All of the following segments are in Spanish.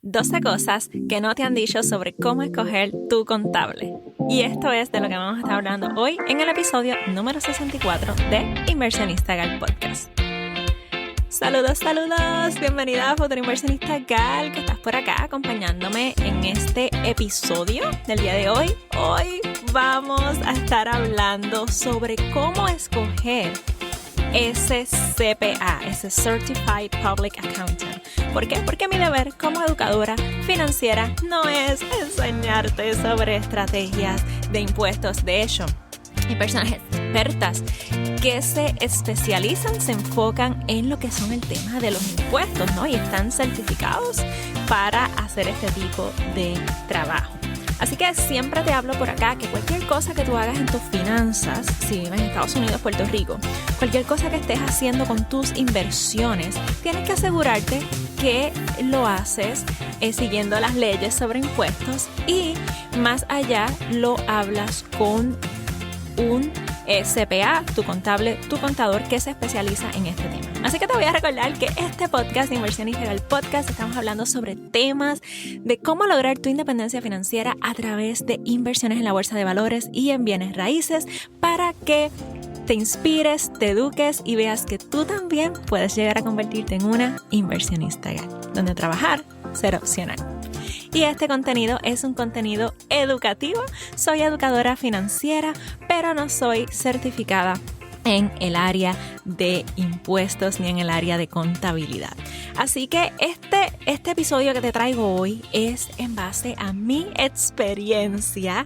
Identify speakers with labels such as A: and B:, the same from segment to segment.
A: 12 cosas que no te han dicho sobre cómo escoger tu contable. Y esto es de lo que vamos a estar hablando hoy en el episodio número 64 de Inversionista Gal Podcast. Saludos, bienvenida a Futuro Inversionista Gal, que estás por acá acompañándome en este episodio del día de hoy. Hoy vamos a estar hablando sobre cómo escoger ese CPA, ese Certified Public Accountant. ¿Por qué? Porque mi deber como educadora financiera no es enseñarte sobre estrategias de impuestos. De hecho, hay personas expertas que se especializan, se enfocan en lo que son el tema de los impuestos, ¿no? Y están certificados para hacer este tipo de trabajo. Así que siempre te hablo por acá que cualquier cosa que tú hagas en tus finanzas, si vives en Estados Unidos, Puerto Rico, cualquier cosa que estés haciendo con tus inversiones, tienes que asegurarte que lo haces siguiendo las leyes sobre impuestos y más allá lo hablas con un CPA, tu contador que se especializa en este tema. Así que te voy a recordar que este podcast de Inversionista Gal Podcast estamos hablando sobre temas de cómo lograr tu independencia financiera a través de inversiones en la bolsa de valores y en bienes raíces para que te inspires, te eduques y veas que tú también puedes llegar a convertirte en una inversionista Gal, donde trabajar será opcional. Y este contenido es un contenido educativo. Soy educadora financiera, pero no soy certificada en el área de impuestos ni en el área de contabilidad. Así que este episodio que te traigo hoy es en base a mi experiencia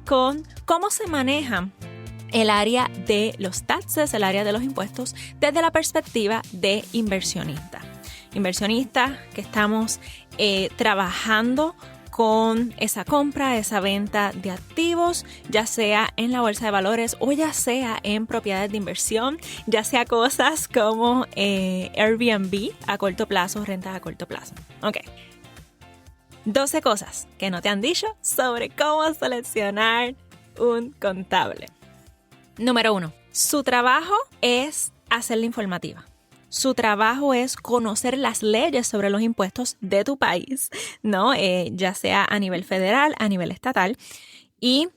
A: con cómo se maneja el área de los taxes, el área de los impuestos, desde la perspectiva de inversionista. Inversionistas que estamos trabajando con esa compra, esa venta de activos, ya sea en la bolsa de valores o ya sea en propiedades de inversión, ya sea cosas como Airbnb a corto plazo, rentas a corto plazo. Ok. 12 cosas que no te han dicho sobre cómo seleccionar un contable. Número 1. Su trabajo es hacer la informativa. Su trabajo es conocer las leyes sobre los impuestos de tu país, ¿no? Ya sea a nivel federal, a nivel estatal. Y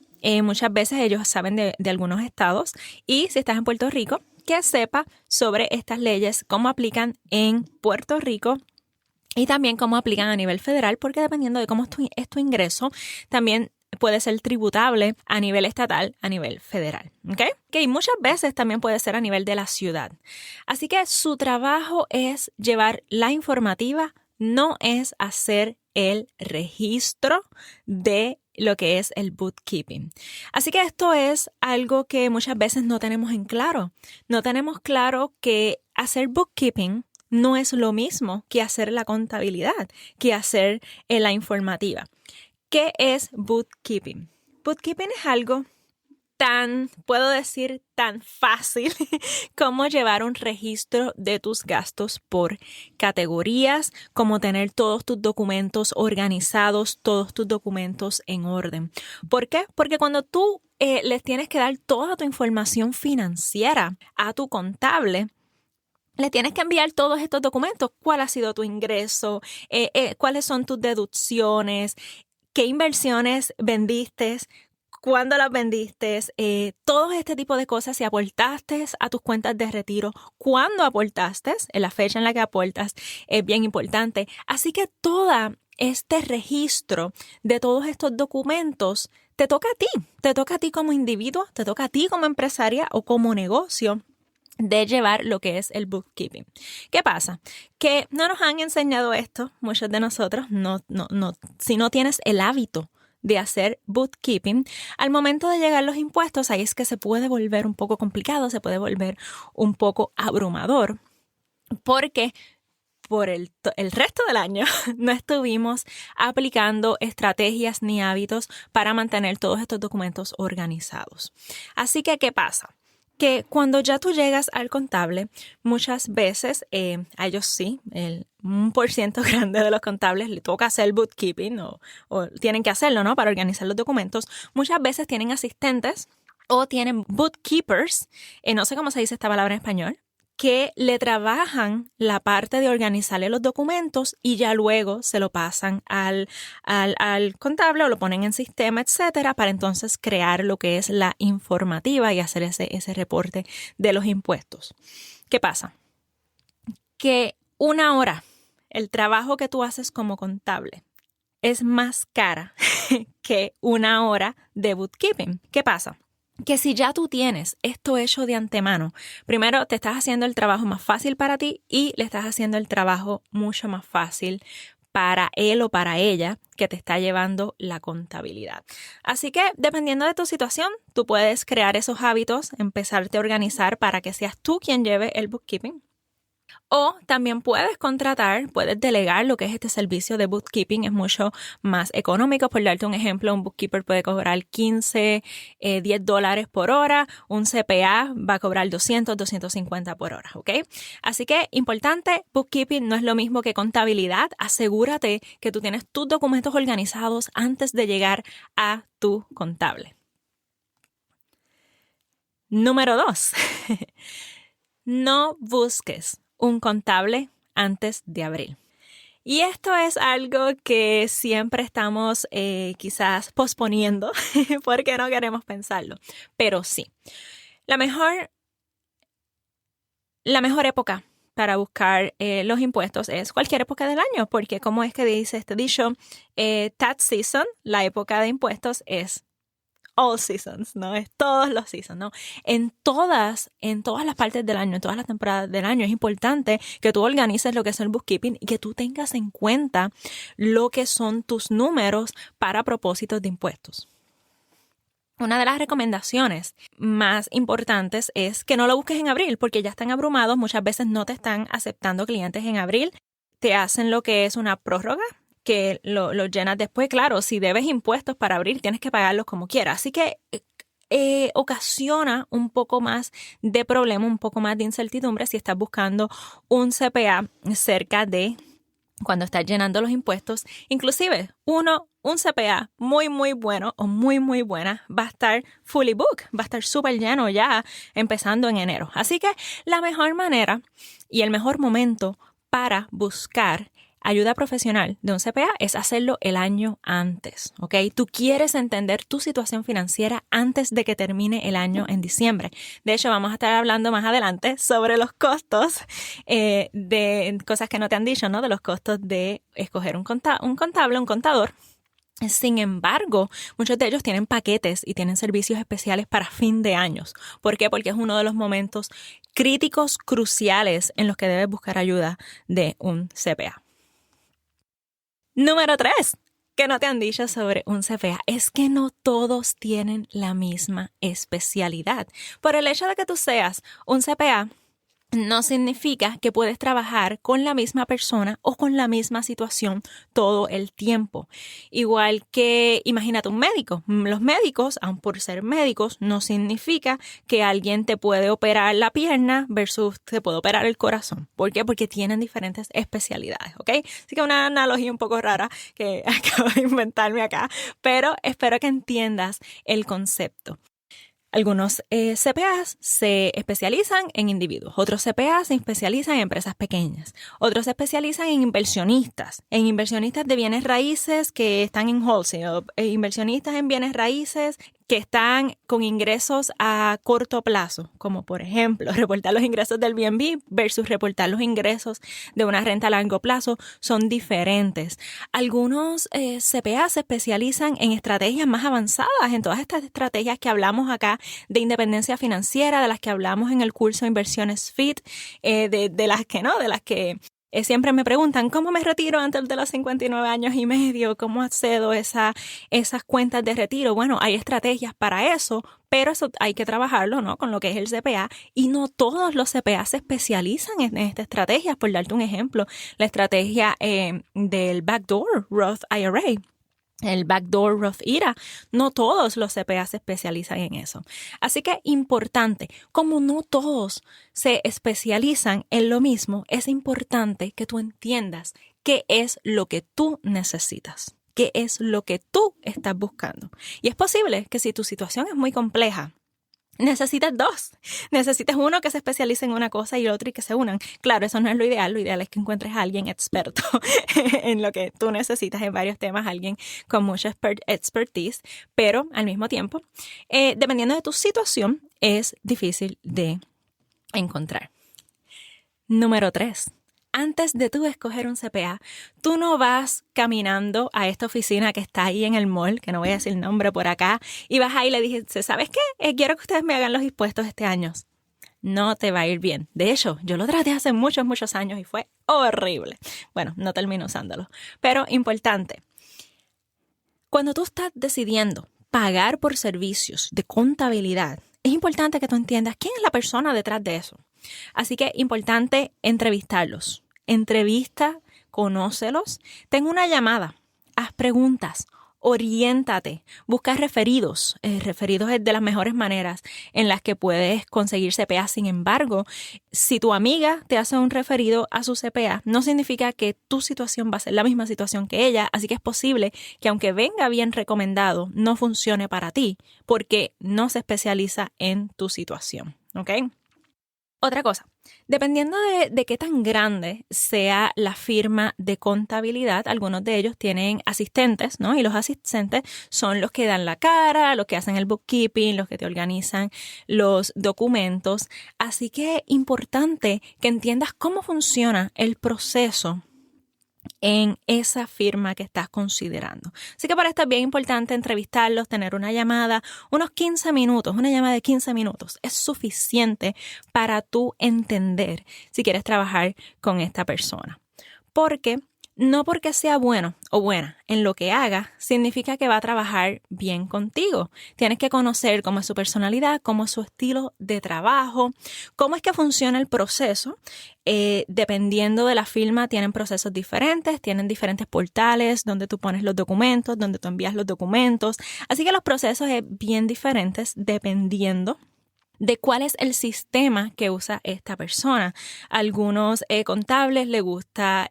A: muchas veces ellos saben de algunos estados. Y si estás en Puerto Rico, que sepa sobre estas leyes, cómo aplican en Puerto Rico y también cómo aplican a nivel federal, porque dependiendo de cómo es tu ingreso, también puede ser tributable a nivel estatal, a nivel federal, ¿ok? Que muchas veces también puede ser a nivel de la ciudad. Así que su trabajo es llevar la informativa, no es hacer el registro de lo que es el bookkeeping. Así que esto es algo que muchas veces no tenemos en claro. No tenemos claro que hacer bookkeeping no es lo mismo que hacer la contabilidad, que hacer la informativa. ¿Qué es bookkeeping? Bookkeeping es algo tan fácil como llevar un registro de tus gastos por categorías, como tener todos tus documentos organizados, todos tus documentos en orden. ¿Por qué? Porque cuando tú les tienes que dar toda tu información financiera a tu contable, le tienes que enviar todos estos documentos. ¿Cuál ha sido tu ingreso? ¿Cuáles son tus deducciones? ¿Qué inversiones vendiste? ¿Cuándo las vendiste? Todo este tipo de cosas. Si aportaste a tus cuentas de retiro, ¿cuándo aportaste? En la fecha en la que aportas es bien importante. Así que todo este registro de todos estos documentos te toca a ti. Te toca a ti como individuo, te toca a ti como empresaria o como negocio de llevar lo que es el bookkeeping. ¿Qué pasa? Que no nos han enseñado esto, muchos de nosotros, si no tienes el hábito de hacer bookkeeping, al momento de llegar los impuestos, ahí es que se puede volver un poco complicado, se puede volver un poco abrumador, porque por el resto del año no estuvimos aplicando estrategias ni hábitos para mantener todos estos documentos organizados. Así que, ¿qué pasa? Que cuando ya tú llegas al contable, muchas veces a ellos sí, un por ciento grande de los contables le toca hacer bookkeeping o tienen que hacerlo, ¿no? Para organizar los documentos. Muchas veces tienen asistentes o tienen bookkeepers, no sé cómo se dice esta palabra en español, que le trabajan la parte de organizarle los documentos y ya luego se lo pasan al contable o lo ponen en sistema, etcétera, para entonces crear lo que es la informativa y hacer ese reporte de los impuestos. ¿Qué pasa? Que una hora, el trabajo que tú haces como contable, es más cara que una hora de bookkeeping. ¿Qué pasa? Que si ya tú tienes esto hecho de antemano, primero te estás haciendo el trabajo más fácil para ti y le estás haciendo el trabajo mucho más fácil para él o para ella que te está llevando la contabilidad. Así que dependiendo de tu situación, tú puedes crear esos hábitos, empezarte a organizar para que seas tú quien lleve el bookkeeping. O también puedes delegar lo que es este servicio de bookkeeping. Es mucho más económico. Por darte un ejemplo, un bookkeeper puede cobrar $10 por hora. Un CPA va a cobrar $250 por hora, ¿ok? Así que, importante, bookkeeping no es lo mismo que contabilidad. Asegúrate que tú tienes tus documentos organizados antes de llegar a tu contable. Número 2. No busques un contable antes de abril. Y esto es algo que siempre estamos quizás posponiendo porque no queremos pensarlo. Pero sí, la mejor época para buscar los impuestos es cualquier época del año, porque como es que dice este dicho, tax season, la época de impuestos es all seasons, ¿no? Es todos los seasons, ¿no? En todas las partes del año, en todas las temporadas del año, es importante que tú organices lo que es el bookkeeping y que tú tengas en cuenta lo que son tus números para propósitos de impuestos. Una de las recomendaciones más importantes es que no lo busques en abril porque ya están abrumados. Muchas veces no te están aceptando clientes en abril. Te hacen lo que es una prórroga, que lo llenas después. Claro, si debes impuestos para abril, tienes que pagarlos como quieras. Así que ocasiona un poco más de problema, un poco más de incertidumbre si estás buscando un CPA cerca de cuando estás llenando los impuestos. Inclusive, un CPA muy, muy bueno o muy, muy buena va a estar fully booked, va a estar súper lleno ya empezando en enero. Así que la mejor manera y el mejor momento para buscar ayuda profesional de un CPA es hacerlo el año antes, ¿ok? Tú quieres entender tu situación financiera antes de que termine el año en diciembre. De hecho, vamos a estar hablando más adelante sobre los costos de cosas que no te han dicho, ¿no? De los costos de escoger un contador. Sin embargo, muchos de ellos tienen paquetes y tienen servicios especiales para fin de años. ¿Por qué? Porque es uno de los momentos críticos, cruciales en los que debes buscar ayuda de un CPA. Número 3, que no te han dicho sobre un CPA, es que no todos tienen la misma especialidad. Por el hecho de que tú seas un CPA, no significa que puedes trabajar con la misma persona o con la misma situación todo el tiempo. Igual que, imagínate un médico. Los médicos, aun por ser médicos, no significa que alguien te puede operar la pierna versus te puede operar el corazón. ¿Por qué? Porque tienen diferentes especialidades, ¿ok? Así que una analogía un poco rara que acabo de inventarme acá, pero espero que entiendas el concepto. Algunos CPAs se especializan en individuos, otros CPAs se especializan en empresas pequeñas, otros se especializan en inversionistas de bienes raíces que están en wholesale, inversionistas en bienes raíces que están con ingresos a corto plazo, como por ejemplo reportar los ingresos del B&B versus reportar los ingresos de una renta a largo plazo son diferentes. Algunos CPAs se especializan en estrategias más avanzadas, en todas estas estrategias que hablamos acá de independencia financiera, de las que hablamos en el curso Inversiones Fit, de las que siempre me preguntan, ¿cómo me retiro antes de los 59 años y medio? ¿Cómo accedo a esas cuentas de retiro? Bueno, hay estrategias para eso, pero eso hay que trabajarlo, ¿no? Con lo que es el CPA. Y no todos los CPA se especializan en estas estrategias. Por darte un ejemplo, la estrategia del Backdoor Roth IRA. El Backdoor Roth IRA, no todos los CPA se especializan en eso. Así que importante, como no todos se especializan en lo mismo, es importante que tú entiendas qué es lo que tú necesitas, qué es lo que tú estás buscando. Y es posible que si tu situación es muy compleja, necesitas dos. Necesitas uno que se especialice en una cosa y el otro y que se unan. Claro, eso no es lo ideal. Lo ideal es que encuentres a alguien experto en lo que tú necesitas en varios temas, alguien con mucha expertise, pero al mismo tiempo, dependiendo de tu situación, es difícil de encontrar. Número 3. Antes de tú escoger un CPA, tú no vas caminando a esta oficina que está ahí en el mall, que no voy a decir el nombre por acá, y vas ahí y le dices, ¿sabes qué? Quiero que ustedes me hagan los impuestos este año. No te va a ir bien. De hecho, yo lo traté hace muchos años y fue horrible. Bueno, no termino usándolo. Pero importante, cuando tú estás decidiendo pagar por servicios de contabilidad, es importante que tú entiendas quién es la persona detrás de eso. Así que es importante entrevistarlos. Entrevista, conócelos, ten una llamada, haz preguntas, oriéntate, busca referidos. Referidos es de las mejores maneras en las que puedes conseguir CPA. Sin embargo, si tu amiga te hace un referido a su CPA, no significa que tu situación va a ser la misma situación que ella. Así que es posible que aunque venga bien recomendado, no funcione para ti porque no se especializa en tu situación. ¿Ok? Otra cosa, dependiendo de qué tan grande sea la firma de contabilidad, algunos de ellos tienen asistentes, ¿no? Y los asistentes son los que dan la cara, los que hacen el bookkeeping, los que te organizan los documentos. Así que es importante que entiendas cómo funciona el proceso en esa firma que estás considerando. Así que para esto es bien importante entrevistarlos, tener una llamada, unos 15 minutos, una llamada de 15 minutos es suficiente para tú entender si quieres trabajar con esta persona. No porque sea bueno o buena en lo que haga, significa que va a trabajar bien contigo. Tienes que conocer cómo es su personalidad, cómo es su estilo de trabajo, cómo es que funciona el proceso. Dependiendo de la firma, tienen procesos diferentes, tienen diferentes portales donde tú pones los documentos, donde tú envías los documentos. Así que los procesos es bien diferentes dependiendo de cuál es el sistema que usa esta persona. Algunos contables les gusta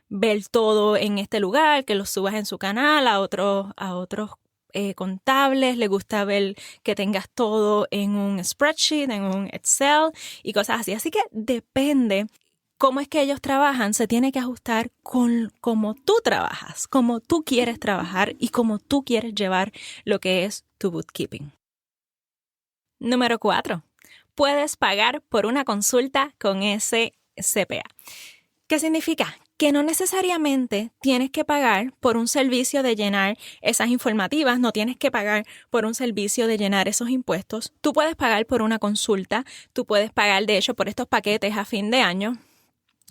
A: ver todo en este lugar, que lo subas en su canal, a otros contables les gusta ver que tengas todo en un spreadsheet, en un Excel y cosas así. Así que depende cómo es que ellos trabajan, se tiene que ajustar con cómo tú trabajas, cómo tú quieres trabajar y cómo tú quieres llevar lo que es tu bookkeeping. Número 4. Puedes pagar por una consulta con ese CPA. ¿Qué significa? Que no necesariamente tienes que pagar por un servicio de llenar esas informativas, no tienes que pagar por un servicio de llenar esos impuestos. Tú puedes pagar por una consulta, tú puedes pagar de hecho por estos paquetes a fin de año,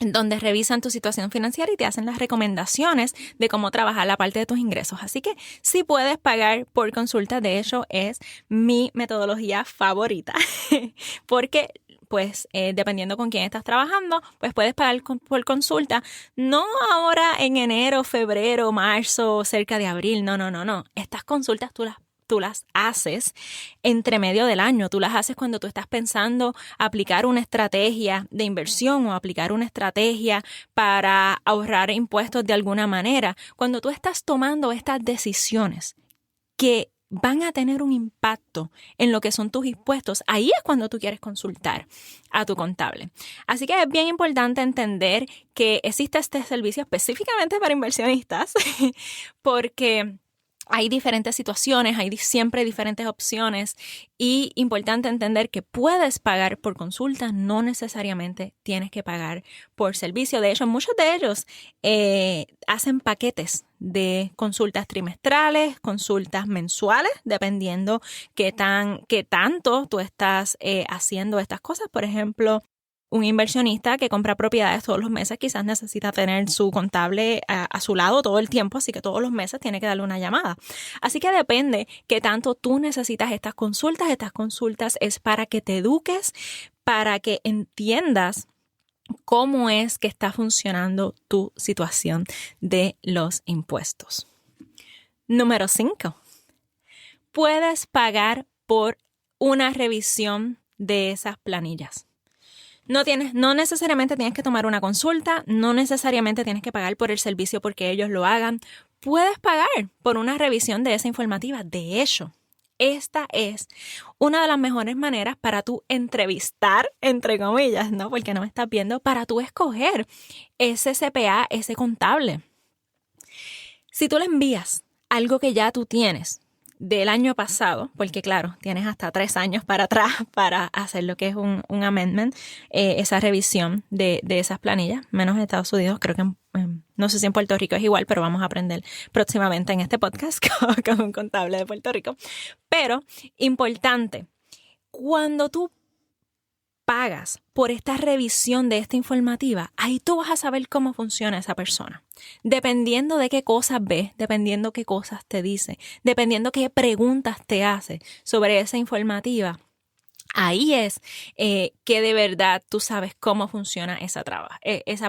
A: donde revisan tu situación financiera y te hacen las recomendaciones de cómo trabajar la parte de tus ingresos. Así que sí puedes pagar por consulta. De hecho, es mi metodología favorita porque dependiendo con quién estás trabajando, pues puedes pagar por consulta. No ahora en enero, febrero, marzo, cerca de abril. No. Estas consultas tú las haces entre medio del año. Tú las haces cuando tú estás pensando aplicar una estrategia de inversión o aplicar una estrategia para ahorrar impuestos de alguna manera. Cuando tú estás tomando estas decisiones que van a tener un impacto en lo que son tus impuestos, ahí es cuando tú quieres consultar a tu contable. Así que es bien importante entender que existe este servicio específicamente para inversionistas porque hay diferentes situaciones, hay siempre diferentes opciones y importante entender que puedes pagar por consulta, no necesariamente tienes que pagar por servicio. De hecho, muchos de ellos hacen paquetes de consultas trimestrales, consultas mensuales, dependiendo qué tanto tú estás haciendo estas cosas. Por ejemplo, un inversionista que compra propiedades todos los meses quizás necesita tener su contable a su lado todo el tiempo, así que todos los meses tiene que darle una llamada. Así que depende qué tanto tú necesitas estas consultas. Estas consultas es para que te eduques, para que entiendas cómo es que está funcionando tu situación de los impuestos. Número 5. Puedes pagar por una revisión de esas planillas. No necesariamente tienes que tomar una consulta, no necesariamente tienes que pagar por el servicio porque ellos lo hagan. Puedes pagar por una revisión de esa informativa. De hecho, esta es una de las mejores maneras para tú entrevistar, entre comillas, ¿no? Porque no me estás viendo, para tú escoger ese CPA, ese contable. Si tú le envías algo que ya tú tienes del año pasado, porque claro, tienes hasta 3 años para atrás para hacer lo que es un amendment, esa revisión de esas planillas, menos en Estados Unidos, creo que no sé si en Puerto Rico es igual, pero vamos a aprender próximamente en este podcast con un contable de Puerto Rico. Pero, importante, cuando tú pagas por esta revisión de esta informativa, ahí tú vas a saber cómo funciona esa persona. Dependiendo de qué cosas ves, dependiendo qué cosas te dice, dependiendo qué preguntas te hace sobre esa informativa, ahí es que de verdad tú sabes cómo funciona esa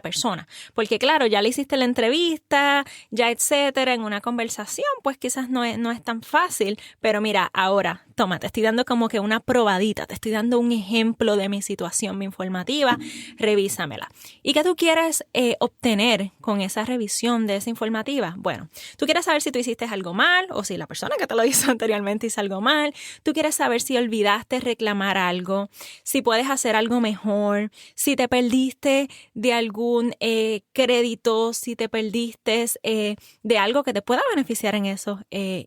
A: persona. Porque claro, ya le hiciste la entrevista, ya etcétera, en una conversación, pues quizás no es tan fácil. Pero mira, ahora, toma, te estoy dando como que una probadita, te estoy dando un ejemplo de mi situación, mi informativa, revísamela. ¿Y qué tú quieres obtener con esa revisión de esa informativa? Bueno, tú quieres saber si tú hiciste algo mal o si la persona que te lo hizo anteriormente hizo algo mal. Tú quieres saber si olvidaste reclamar algo, si puedes hacer algo mejor, si te perdiste de algún crédito, si te perdiste de algo que te pueda beneficiar en esos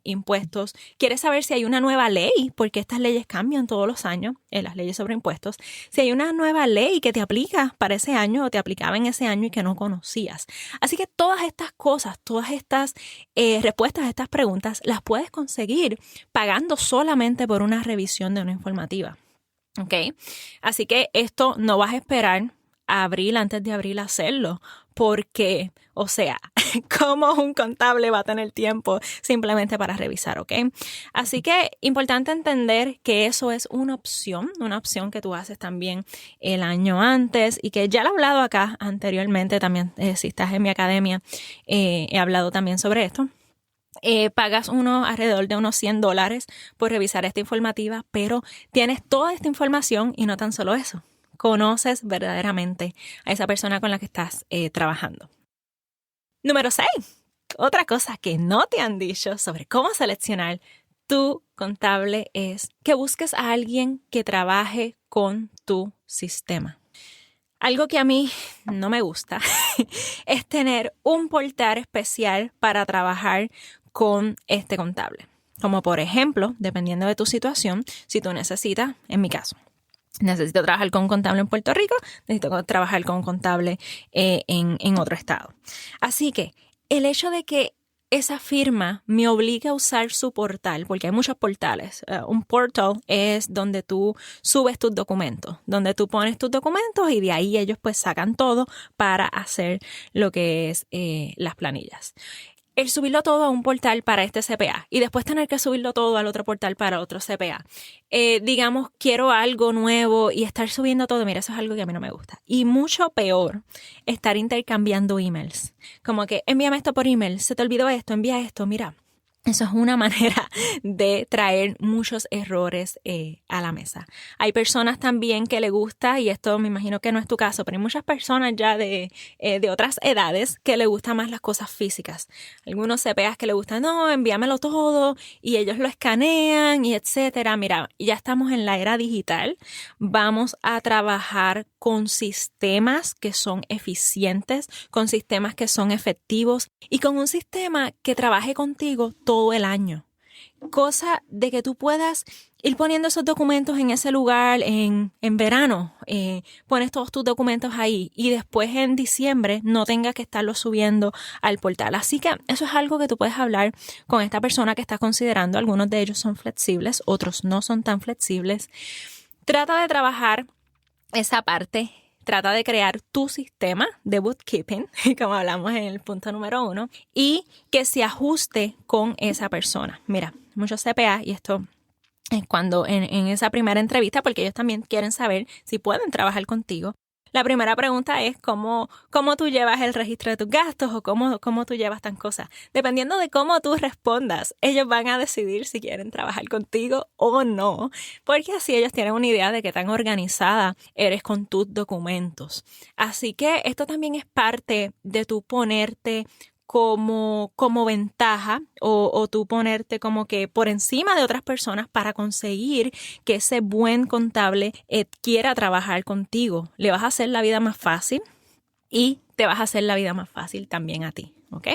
A: impuestos. Quieres saber si hay una nueva ley, porque estas leyes cambian todos los años, las leyes sobre impuestos. Si hay una nueva ley que te aplica para ese año o te aplicaba en ese año y que no conocías. Así que todas estas cosas, todas estas respuestas a estas preguntas las puedes conseguir pagando solamente por una revisión de una informativa. ¿Ok? Así que esto no vas a esperar a abril, antes de abril, a hacerlo, porque, o sea, ¿cómo un contable va a tener tiempo simplemente para revisar? ¿Ok? Así que importante entender que eso es una opción que tú haces también el año antes y que ya lo he hablado acá anteriormente también, si estás en mi academia, he hablado también sobre esto. Pagas alrededor de unos $100 por revisar esta informativa, pero tienes toda esta información y no tan solo eso. Conoces verdaderamente a esa persona con la que estás trabajando. Número 6. Otra cosa que no te han dicho sobre cómo seleccionar tu contable es que busques a alguien que trabaje con tu sistema. Algo que a mí no me gusta es tener un portal especial para trabajar con este contable. Como por ejemplo, dependiendo de tu situación, si tú necesitas, en mi caso, necesito trabajar con un contable en Puerto Rico, necesito trabajar con un contable en otro estado. Así que el hecho de que esa firma me obliga a usar su portal, porque hay muchos portales. Un portal es donde tú subes tus documentos, donde tú pones tus documentos y de ahí ellos pues sacan todo para hacer lo que es las planillas. El subirlo todo a un portal para este CPA y después tener que subirlo todo al otro portal para otro CPA. Digamos, quiero algo nuevo y estar subiendo todo. Mira, eso es algo que a mí no me gusta. Y mucho peor, estar intercambiando emails. Como que envíame esto por email, se te olvidó esto, envía esto, mira. Eso es una manera de traer muchos errores a la mesa. Hay personas también que le gusta, y esto me imagino que no es tu caso, pero hay muchas personas ya de otras edades que le gustan más las cosas físicas. Algunos CPAs que le gustan, no, envíamelo todo, y ellos lo escanean, y etcétera. Mira, ya estamos en la era digital. Vamos a trabajar con sistemas que son eficientes, con sistemas que son efectivos, y con un sistema que trabaje contigo todo el año. Cosa de que tú puedas ir poniendo esos documentos en ese lugar en verano. Pones todos tus documentos ahí y después en diciembre no tengas que estarlos subiendo al portal. Así que eso es algo que tú puedes hablar con esta persona que estás considerando. Algunos de ellos son flexibles, otros no son tan flexibles. Trata de trabajar esa parte. Trata de crear tu sistema de bookkeeping, como hablamos en el punto número 1, y que se ajuste con esa persona. Mira, muchos CPA, y esto es cuando en esa primera entrevista, porque ellos también quieren saber si pueden trabajar contigo. La primera pregunta es cómo tú llevas el registro de tus gastos o cómo tú llevas tan cosas. Dependiendo de cómo tú respondas, ellos van a decidir si quieren trabajar contigo o no, porque así ellos tienen una idea de qué tan organizada eres con tus documentos. Así que esto también es parte de tu ponerte como ventaja o tú ponerte como que por encima de otras personas para conseguir que ese buen contable quiera trabajar contigo. Le vas a hacer la vida más fácil y te vas a hacer la vida más fácil también a ti, ¿ok?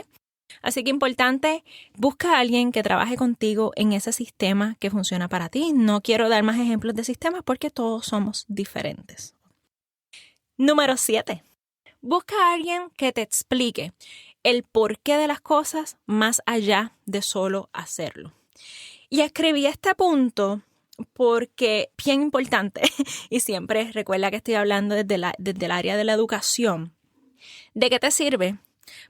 A: Así que importante, busca a alguien que trabaje contigo en ese sistema que funciona para ti. No quiero dar más ejemplos de sistemas porque todos somos diferentes. Número 7. Busca a alguien que te explique el porqué de las cosas más allá de solo hacerlo. Y escribí este punto porque bien importante, y siempre recuerda que estoy hablando desde el área de la educación. ¿De qué te sirve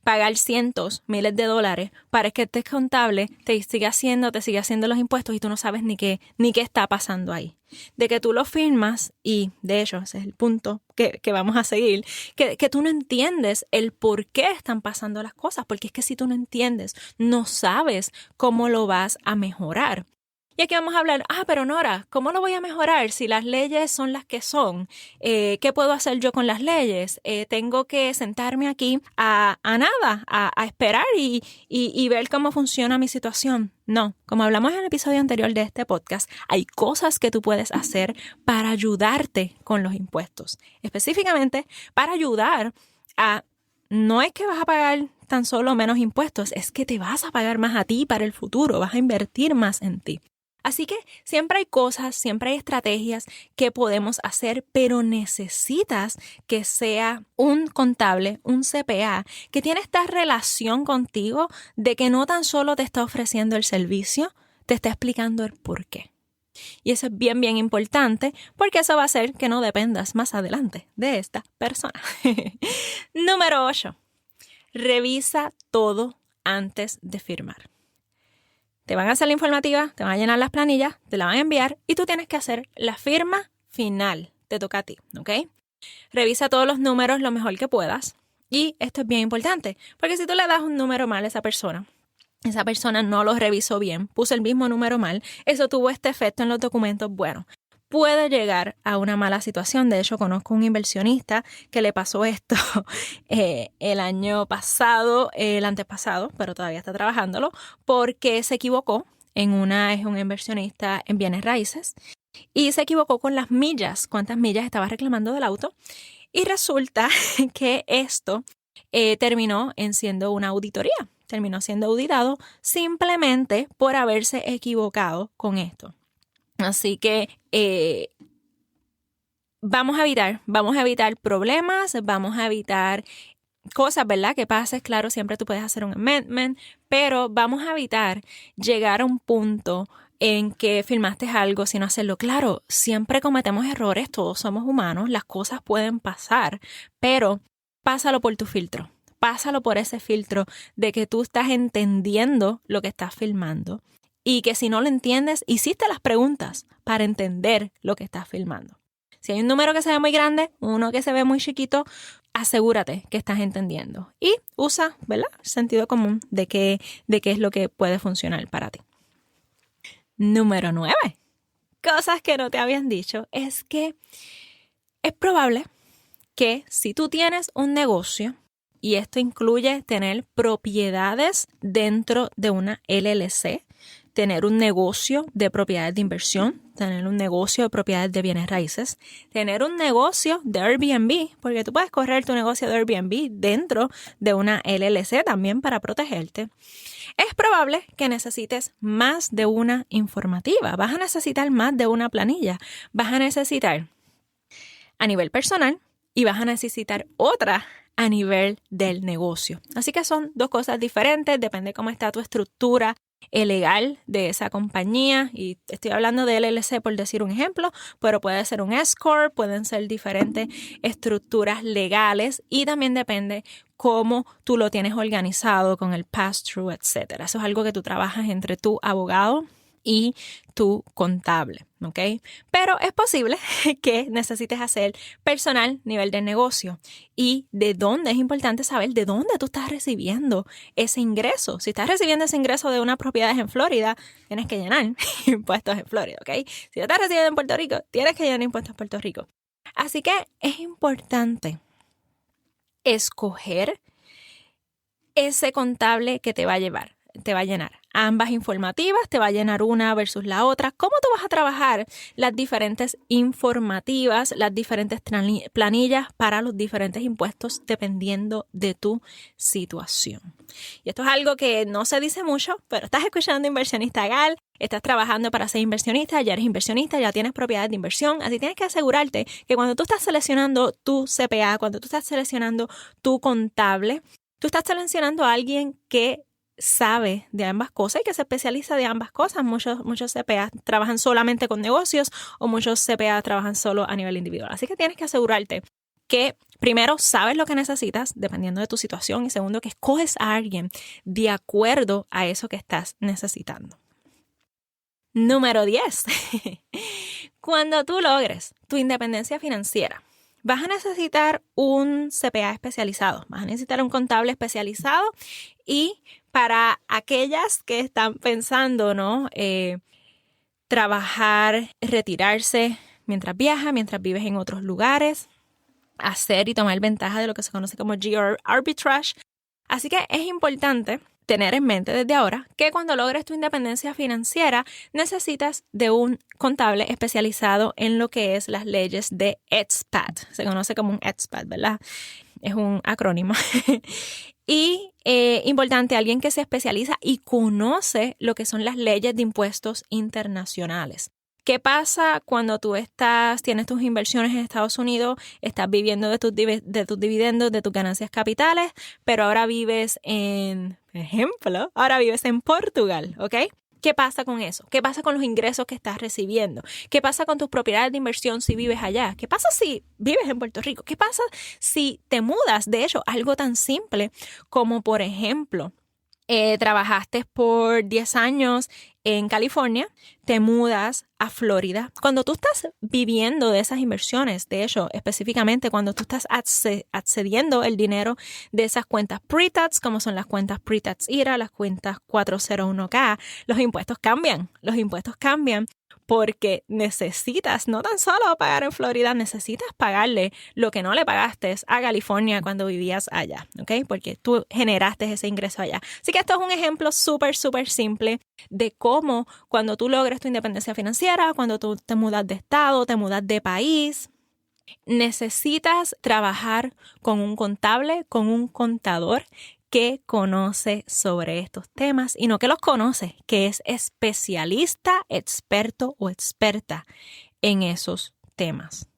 A: pagar cientos, miles de dólares para que este contable te siga haciendo los impuestos y tú no sabes ni qué está pasando ahí? De que tú lo firmas y, de hecho, ese es el punto que vamos a seguir, que tú no entiendes el por qué están pasando las cosas, porque es que si tú no entiendes, no sabes cómo lo vas a mejorar. Y aquí vamos a hablar, pero Nora, ¿cómo lo voy a mejorar si las leyes son las que son? ¿Qué puedo hacer yo con las leyes? ¿Tengo que sentarme aquí a esperar y ver cómo funciona mi situación? No, como hablamos en el episodio anterior de este podcast, hay cosas que tú puedes hacer para ayudarte con los impuestos. Específicamente, para ayudar a... No es que vas a pagar tan solo menos impuestos, es que te vas a pagar más a ti para el futuro, vas a invertir más en ti. Así que siempre hay cosas, siempre hay estrategias que podemos hacer, pero necesitas que sea un contable, un CPA, que tiene esta relación contigo de que no tan solo te está ofreciendo el servicio, te está explicando el por qué. Y eso es bien, bien importante porque eso va a hacer que no dependas más adelante de esta persona. Número 8. Revisa todo antes de firmar. Te van a hacer la informativa, te van a llenar las planillas, te la van a enviar y tú tienes que hacer la firma final. Te toca a ti, ¿ok? Revisa todos los números lo mejor que puedas. Y esto es bien importante, porque si tú le das un número mal a esa persona no lo revisó bien, puso el mismo número mal, eso tuvo este efecto en los documentos, bueno, puede llegar a una mala situación. De hecho, conozco un inversionista que le pasó esto el año pasado, el antepasado, pero todavía está trabajándolo, porque se equivocó es un inversionista en bienes raíces y se equivocó con las millas, cuántas millas estaba reclamando del auto. Y resulta que esto terminó en siendo una auditoría. Terminó siendo auditado simplemente por haberse equivocado con esto. Así que vamos a evitar problemas, vamos a evitar cosas, ¿verdad? Que pases, claro, siempre tú puedes hacer un amendment, pero vamos a evitar llegar a un punto en que firmaste algo sin hacerlo. Claro, siempre cometemos errores, todos somos humanos, las cosas pueden pasar, pero pásalo por tu filtro. Pásalo por ese filtro de que tú estás entendiendo lo que estás filmando y que si no lo entiendes, hiciste las preguntas para entender lo que estás filmando. Si hay un número que se ve muy grande, uno que se ve muy chiquito, asegúrate que estás entendiendo y usa, ¿verdad?, el sentido común de qué es lo que puede funcionar para ti. Número 9. Cosas que no te habían dicho es que es probable que si tú tienes un negocio, y esto incluye tener propiedades dentro de una LLC, tener un negocio de propiedades de inversión, tener un negocio de propiedades de bienes raíces, tener un negocio de Airbnb, porque tú puedes correr tu negocio de Airbnb dentro de una LLC también para protegerte. Es probable que necesites más de una informativa, vas a necesitar más de una planilla, vas a necesitar a nivel personal y vas a necesitar otra a nivel del negocio. Así que son dos cosas diferentes, depende cómo está tu estructura legal de esa compañía. Y estoy hablando de LLC por decir un ejemplo, pero puede ser un S-Corp, pueden ser diferentes estructuras legales y también depende cómo tú lo tienes organizado con el pass-through, etc. Eso es algo que tú trabajas entre tu abogado y tu contable, ¿ok? Pero es posible que necesites hacer personal nivel de negocio y de dónde es importante saber de dónde tú estás recibiendo ese ingreso. Si estás recibiendo ese ingreso de unas propiedades en Florida, tienes que llenar impuestos en Florida, ¿ok? Si lo estás recibiendo en Puerto Rico, tienes que llenar impuestos en Puerto Rico. Así que es importante escoger ese contable que te va a llenar ambas informativas, te va a llenar una versus la otra. ¿Cómo tú vas a trabajar las diferentes informativas, las diferentes planillas para los diferentes impuestos dependiendo de tu situación? Y esto es algo que no se dice mucho, pero estás escuchando Inversionista Gal, estás trabajando para ser inversionista, ya eres inversionista, ya tienes propiedades de inversión, así tienes que asegurarte que cuando tú estás seleccionando tu CPA, cuando tú estás seleccionando tu contable, tú estás seleccionando a alguien que sabe de ambas cosas y que se especializa de ambas cosas. Muchos CPA trabajan solamente con negocios o muchos CPA trabajan solo a nivel individual. Así que tienes que asegurarte que primero sabes lo que necesitas dependiendo de tu situación y segundo que escoges a alguien de acuerdo a eso que estás necesitando. Número 10. Cuando tú logres tu independencia financiera, vas a necesitar un CPA especializado, vas a necesitar un contable especializado y para aquellas que están pensando, ¿no? Trabajar, retirarse mientras viajas, mientras vives en otros lugares, hacer y tomar ventaja de lo que se conoce como geo arbitrage. Así que es importante tener en mente desde ahora que cuando logres tu independencia financiera necesitas de un contable especializado en lo que es las leyes de expat. Se conoce como un expat, ¿verdad? Es un acrónimo. Y importante, alguien que se especializa y conoce lo que son las leyes de impuestos internacionales. ¿Qué pasa cuando tú tienes tus inversiones en Estados Unidos, estás viviendo de tus dividendos, de tus ganancias capitales, pero ahora vives en Portugal, ¿ok? ¿Qué pasa con eso? ¿Qué pasa con los ingresos que estás recibiendo? ¿Qué pasa con tus propiedades de inversión si vives allá? ¿Qué pasa si vives en Puerto Rico? ¿Qué pasa si te mudas? De hecho, algo tan simple como, por ejemplo, trabajaste por 10 años en California, te mudas a Florida. Cuando tú estás viviendo de esas inversiones, de hecho, específicamente cuando tú estás accediendo el dinero de esas cuentas pre-tax, como son las cuentas pre-tax IRA, las cuentas 401k, los impuestos cambian. Los impuestos cambian porque necesitas no tan solo pagar en Florida, necesitas pagarle lo que no le pagaste a California cuando vivías allá, ¿ok? Porque tú generaste ese ingreso allá. Así que esto es un ejemplo súper simple de cómo cuando tú logres tu independencia financiera, cuando tú te mudas de estado, te mudas de país, necesitas trabajar con un contable, con un contador que conoce sobre estos temas y no que los conoce, que es especialista, experto o experta en esos temas.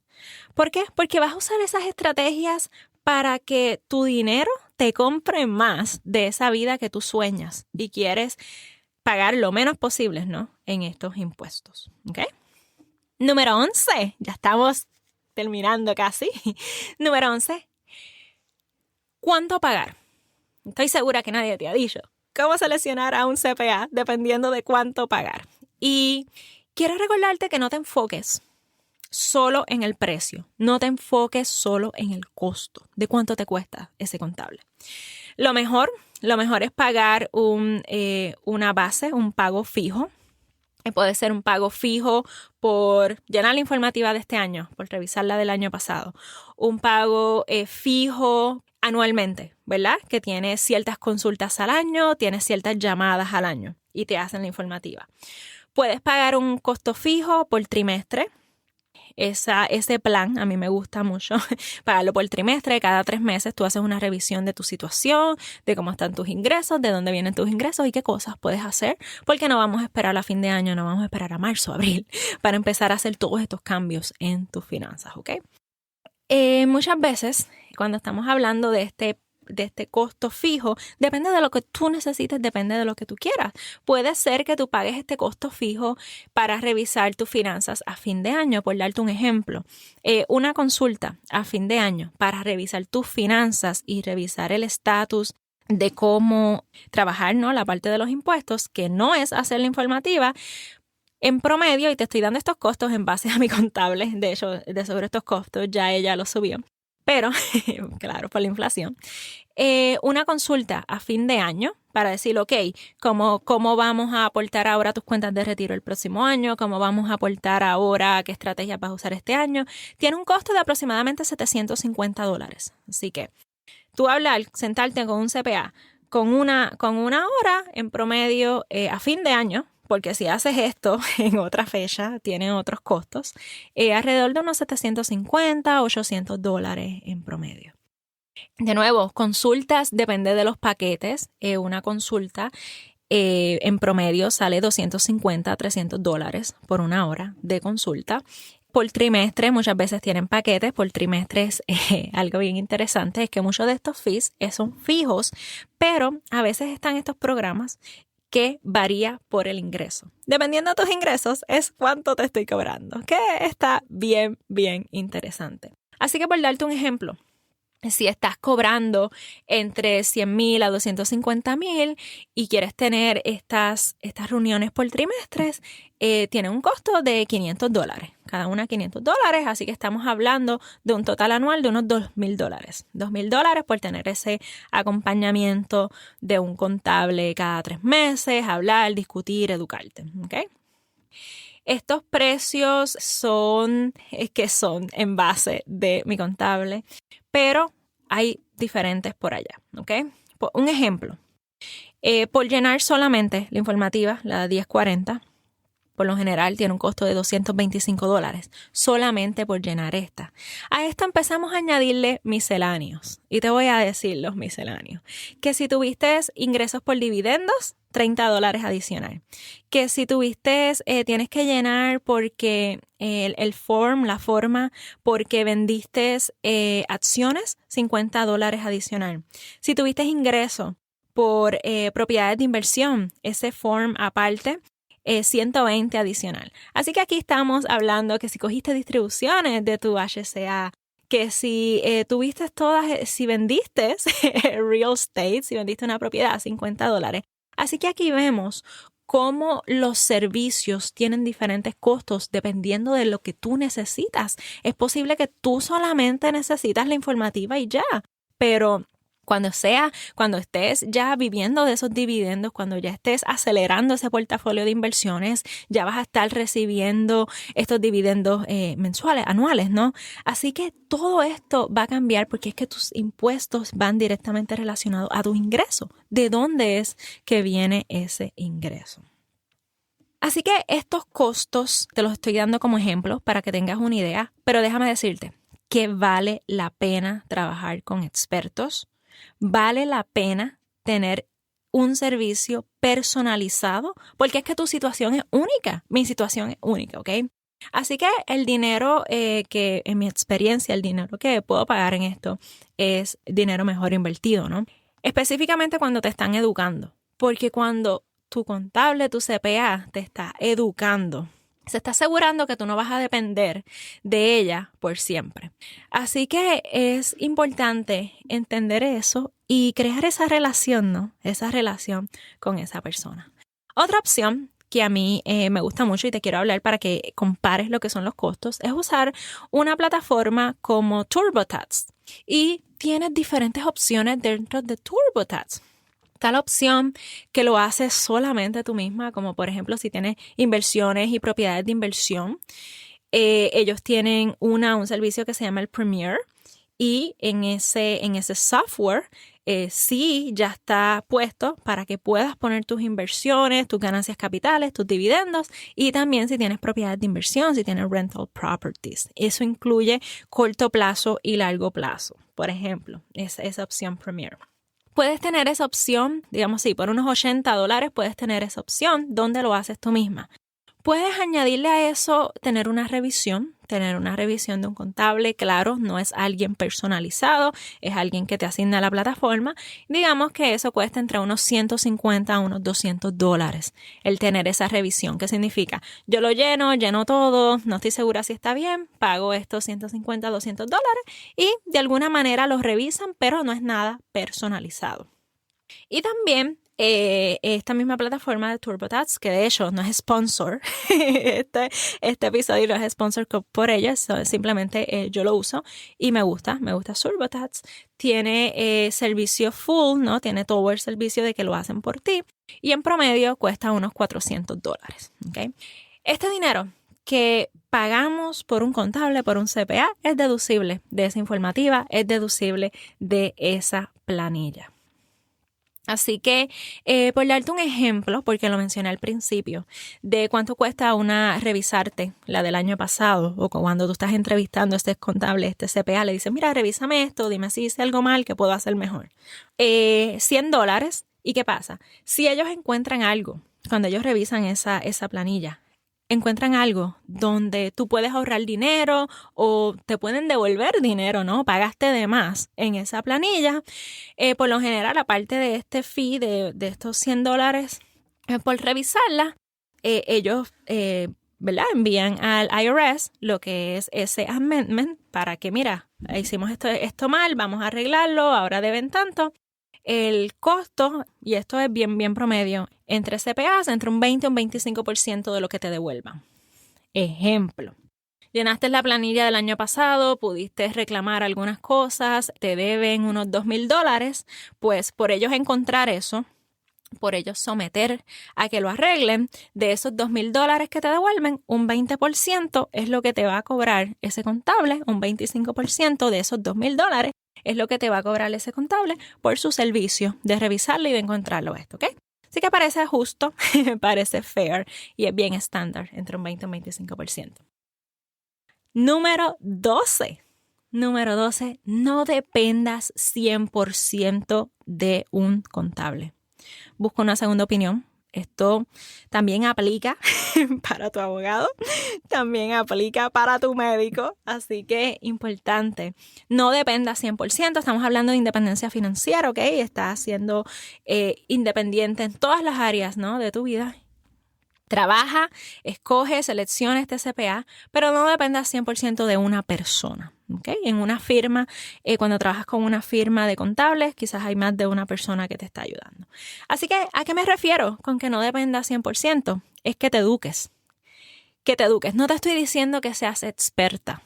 A: ¿Por qué? Porque vas a usar esas estrategias para que tu dinero te compre más de esa vida que tú sueñas y quieres pagar lo menos posible, ¿no? En estos impuestos, ¿ok? Número 11, ya estamos terminando casi. Número 11, ¿cuánto pagar? Estoy segura que nadie te ha dicho cómo seleccionar a un CPA dependiendo de cuánto pagar. Y quiero recordarte que no te enfoques solo en el precio, no te enfoques solo en el costo de cuánto te cuesta ese contable. Lo mejor es pagar una base, un pago fijo. Puede ser un pago fijo por llenar la informativa de este año, por revisar la del año pasado. Un pago fijo anualmente, ¿verdad? Que tiene ciertas consultas al año, tiene ciertas llamadas al año y te hacen la informativa. Puedes pagar un costo fijo por trimestre. Ese plan a mí me gusta mucho, pagarlo por trimestre. Cada 3 meses tú haces una revisión de tu situación, de cómo están tus ingresos, de dónde vienen tus ingresos y qué cosas puedes hacer, porque no vamos a esperar a fin de año, no vamos a esperar a marzo, abril, para empezar a hacer todos estos cambios en tus finanzas, ¿ok? Muchas veces, cuando estamos hablando de este costo fijo, depende de lo que tú necesites, depende de lo que tú quieras. Puede ser que tú pagues este costo fijo para revisar tus finanzas a fin de año, por darte un ejemplo. Una consulta a fin de año para revisar tus finanzas y revisar el estatus de cómo trabajar, ¿no? La parte de los impuestos, que no es hacer la informativa. En promedio, y te estoy dando estos costos en base a mi contable, de hecho, de sobre estos costos ya ella los subió, pero, claro, por la inflación. Una consulta a fin de año para decir, ok, ¿cómo vamos a aportar ahora tus cuentas de retiro el próximo año? ¿Cómo vamos a aportar ahora? ¿Qué estrategias vas a usar este año? Tiene un costo de aproximadamente $750. Así que tú sentarte con un CPA con una hora en promedio a fin de año, porque si haces esto en otra fecha, tiene otros costos, alrededor de unos $750, $800 en promedio. De nuevo, consultas depende de los paquetes. Una consulta en promedio sale $250 a $300 por una hora de consulta. Por trimestre, muchas veces tienen paquetes. Por trimestre es algo bien interesante, es que muchos de estos fees son fijos, pero a veces están estos programas que varía por el ingreso. Dependiendo de tus ingresos es cuánto te estoy cobrando, que está bien, bien interesante. Así que por darte un ejemplo, si estás cobrando entre $100,000 a $250,000 y quieres tener estas reuniones por trimestres, tiene un costo de $500, cada una $500, así que estamos hablando de un total anual de unos $2,000. $2,000 por tener ese acompañamiento de un contable cada 3 meses, hablar, discutir, educarte, ¿ok? Estos precios son en base de mi contable, pero hay diferentes por allá, ¿ok? Un ejemplo, por llenar solamente la informativa, la 1040, por lo general tiene un costo de $225, solamente por llenar esta. A esto empezamos a añadirle misceláneos, y te voy a decir los misceláneos, que si tuviste ingresos por dividendos, $30 adicional. Que si tuviste, tienes que llenar porque la forma, porque vendiste acciones, $50 adicional. Si tuviste ingreso por propiedades de inversión, ese form aparte, $120 adicional. Así que aquí estamos hablando que si cogiste distribuciones de tu HCA, que si tuviste si vendiste real estate, si vendiste una propiedad, $50. Así que aquí vemos cómo los servicios tienen diferentes costos dependiendo de lo que tú necesitas. Es posible que tú solamente necesitas la informativa y ya, pero cuando estés ya viviendo de esos dividendos, cuando ya estés acelerando ese portafolio de inversiones, ya vas a estar recibiendo estos dividendos mensuales, anuales, ¿no? Así que todo esto va a cambiar porque es que tus impuestos van directamente relacionados a tu ingreso. ¿De dónde es que viene ese ingreso? Así que estos costos te los estoy dando como ejemplos para que tengas una idea, pero déjame decirte que vale la pena trabajar con expertos. Vale la pena tener un servicio personalizado porque es que tu situación es única. Mi situación es única, ¿ok? Así que el dinero que, en mi experiencia, el dinero que puedo pagar en esto es dinero mejor invertido, ¿no? Específicamente cuando te están educando. Porque cuando tu contable, tu CPA te está educando, se está asegurando que tú no vas a depender de ella por siempre. Así que es importante entender eso y crear esa relación, ¿no? Esa relación con esa persona. Otra opción que a mí me gusta mucho y te quiero hablar para que compares lo que son los costos es usar una plataforma como TurboTax. Y tienes diferentes opciones dentro de TurboTax. Está la opción que lo haces solamente tú misma, como por ejemplo si tienes inversiones y propiedades de inversión. Ellos tienen un servicio que se llama el Premier y en ese software sí ya está puesto para que puedas poner tus inversiones, tus ganancias capitales, tus dividendos y también si tienes propiedades de inversión, si tienes rental properties. Eso incluye corto plazo y largo plazo. Por ejemplo, esa opción Premier. Puedes tener esa opción, digamos por unos $80 puedes tener esa opción donde lo haces tú misma. Puedes añadirle a eso tener una revisión de un contable, claro, no es alguien personalizado, es alguien que te asigna la plataforma. Digamos que eso cuesta entre unos $150 a unos $200 el tener esa revisión. ¿Qué significa? Yo lo lleno todo, no estoy segura si está bien, pago estos $150 a $200 y de alguna manera los revisan, pero no es nada personalizado. Y también esta misma plataforma de TurboTax, que de hecho no es sponsor, este episodio no es sponsor por ellos, simplemente yo lo uso y me gusta TurboTax. Tiene servicio full, ¿no? Tiene todo el servicio de que lo hacen por ti y en promedio cuesta unos $400, ¿ok? Este dinero que pagamos por un contable, por un CPA, es deducible de esa informativa, es deducible de esa planilla. Así que, por darte un ejemplo, porque lo mencioné al principio, de cuánto cuesta revisarte la del año pasado, o cuando tú estás entrevistando a este contable, este CPA, le dices, mira, revísame esto, dime si hice algo mal, que puedo hacer mejor. $100. ¿Y qué pasa? Si ellos encuentran algo, cuando ellos revisan esa planilla, encuentran algo donde tú puedes ahorrar dinero o te pueden devolver dinero, ¿no? Pagaste de más en esa planilla. Por lo general, aparte de este fee de estos $100 por revisarla, ellos, ¿verdad? Envían al IRS lo que es ese amendment para que, mira, hicimos esto mal, vamos a arreglarlo, ahora deben tanto. El costo, y esto es bien promedio, entre CPAs, entre un 20 y un 25% de lo que te devuelvan. Ejemplo, llenaste la planilla del año pasado, pudiste reclamar algunas cosas, te deben unos $2,000, pues por ellos encontrar eso, por ellos someter a que lo arreglen, de esos $2,000 que te devuelven, un 20% es lo que te va a cobrar ese contable, un 25% de esos $2,000 es lo que te va a cobrar ese contable por su servicio de revisarlo y de encontrarlo esto, ¿ok? Así que parece justo, parece fair y es bien estándar entre un 20 y un 25%. Número 12, no dependas 100% de un contable. Busca una segunda opinión. Esto también aplica para tu abogado, también aplica para tu médico, así que importante, no dependa 100%, estamos hablando de independencia financiera, ¿ok? Estás siendo independiente en todas las áreas, ¿no? de tu vida. Trabaja, escoge, selecciona este CPA, pero no dependas 100% de una persona. ¿Okay? En una firma, cuando trabajas con una firma de contables, quizás hay más de una persona que te está ayudando. Así que, ¿a qué me refiero con que no dependas 100%? Es que te eduques. Que te eduques. No te estoy diciendo que seas experta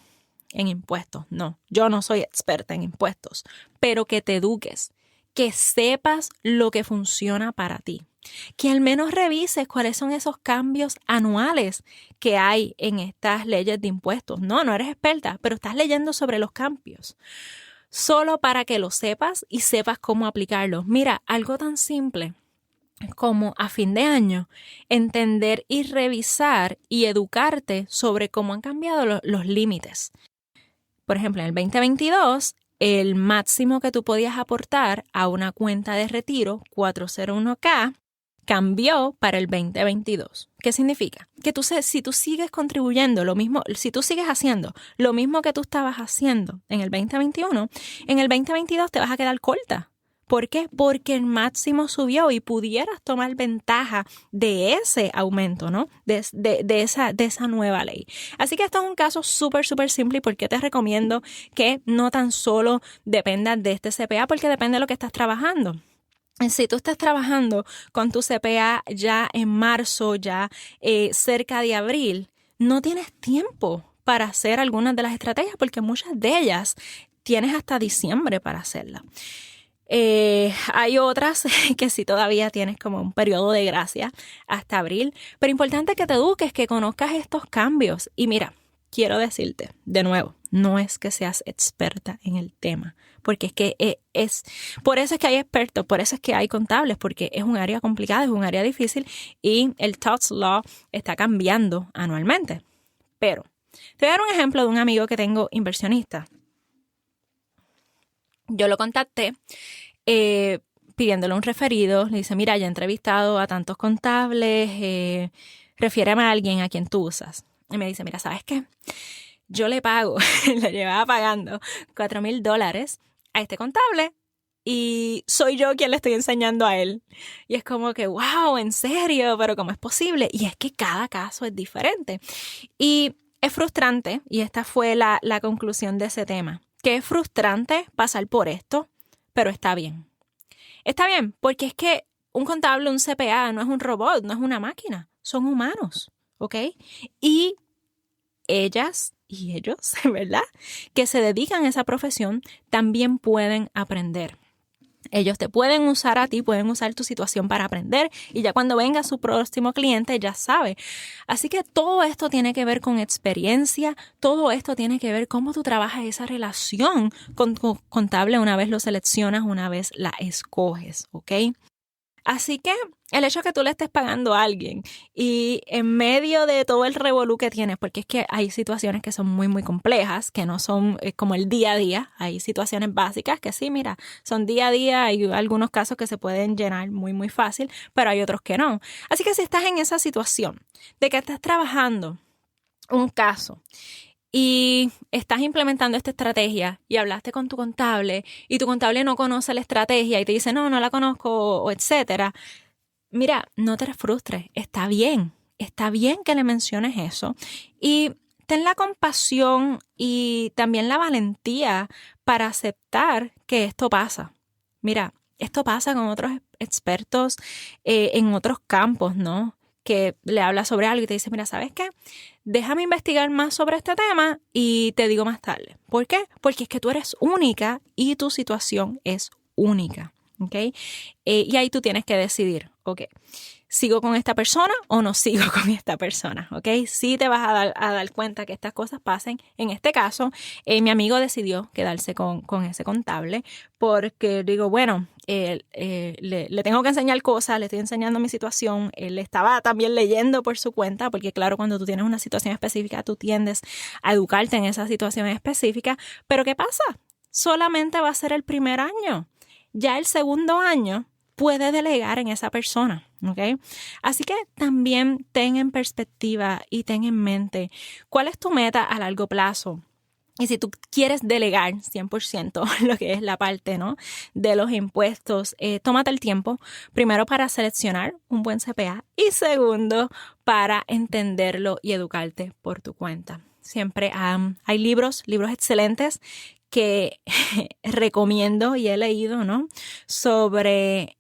A: en impuestos. No, yo no soy experta en impuestos, pero que te eduques. Que sepas lo que funciona para ti. Que al menos revises cuáles son esos cambios anuales que hay en estas leyes de impuestos. No eres experta, pero estás leyendo sobre los cambios. Solo para que lo sepas y sepas cómo aplicarlo. Mira, algo tan simple como a fin de año, entender y revisar y educarte sobre cómo han cambiado los límites. Por ejemplo, en el 2022, el máximo que tú podías aportar a una cuenta de retiro 401k cambió para el 2022. ¿Qué significa? Que si tú sigues contribuyendo lo mismo, si tú sigues haciendo lo mismo que tú estabas haciendo en el 2021, en el 2022 te vas a quedar corta. ¿Por qué? Porque el máximo subió y pudieras tomar ventaja de ese aumento, ¿no? De esa nueva ley. Así que esto es un caso súper simple. ¿Y por qué te recomiendo que no tan solo dependas de este CPA? Porque depende de lo que estás trabajando. Si tú estás trabajando con tu CPA ya en marzo, ya cerca de abril, no tienes tiempo para hacer algunas de las estrategias porque muchas de ellas tienes hasta diciembre para hacerlas. Hay otras que sí todavía tienes como un periodo de gracia hasta abril, pero importante que te eduques, que conozcas estos cambios. Y mira, quiero decirte de nuevo, no es que seas experta en el tema, porque es que por eso es que hay expertos, por eso es que hay contables, porque es un área complicada, es un área difícil y el tax law está cambiando anualmente. Pero te voy a dar un ejemplo de un amigo que tengo inversionista. Yo lo contacté pidiéndole un referido. Le dice, mira, ya he entrevistado a tantos contables, refiéreme a alguien a quien tú usas. Y me dice, mira, ¿sabes qué? Yo le pago, le llevaba pagando $4,000 a este contable y soy yo quien le estoy enseñando a él. Y es como que, wow, ¿en serio? ¿Pero cómo es posible? Y es que cada caso es diferente. Y es frustrante, y esta fue la conclusión de ese tema, que es frustrante pasar por esto, pero está bien. Está bien, porque es que un contable, un CPA, no es un robot, no es una máquina, son humanos, ¿ok? Y ellas y ellos, ¿verdad?, que se dedican a esa profesión, también pueden aprender. Ellos te pueden usar a ti, pueden usar tu situación para aprender y ya cuando venga su próximo cliente ya sabe. Así que todo esto tiene que ver con experiencia, todo esto tiene que ver cómo tú trabajas esa relación con tu contable una vez lo seleccionas, una vez la escoges, ¿ok? Así que el hecho de que tú le estés pagando a alguien y en medio de todo el revolú que tienes, porque es que hay situaciones que son muy, muy complejas, que no son como el día a día, hay situaciones básicas que sí, mira, son día a día, hay algunos casos que se pueden llenar muy, muy fácil, pero hay otros que no. Así que si estás en esa situación de que estás trabajando un caso y estás implementando esta estrategia y hablaste con tu contable y tu contable no conoce la estrategia y te dice, no la conozco, o etcétera. Mira, no te frustres, está bien que le menciones eso y ten la compasión y también la valentía para aceptar que esto pasa. Mira, esto pasa con otros expertos en otros campos, ¿no? Que le habla sobre algo y te dice, mira, ¿sabes qué? Déjame investigar más sobre este tema y te digo más tarde. ¿Por qué? Porque es que tú eres única y tu situación es única, ¿ok? Y ahí tú tienes que decidir, ¿ok? ¿Sigo con esta persona o no sigo con esta persona? ¿Ok? Sí te vas a dar cuenta que estas cosas pasen. En este caso, mi amigo decidió quedarse con ese contable porque digo, bueno, le tengo que enseñar cosas, le estoy enseñando mi situación. Él estaba también leyendo por su cuenta porque claro, cuando tú tienes una situación específica, tú tiendes a educarte en esa situación específica. Pero ¿qué pasa? Solamente va a ser el primer año. Ya el segundo año puede delegar en esa persona, ¿ok? Así que también ten en perspectiva y ten en mente cuál es tu meta a largo plazo. Y si tú quieres delegar 100% lo que es la parte, ¿no?, de los impuestos, tómate el tiempo, primero para seleccionar un buen CPA y segundo para entenderlo y educarte por tu cuenta. Siempre hay libros excelentes que recomiendo y he leído, ¿no?, sobre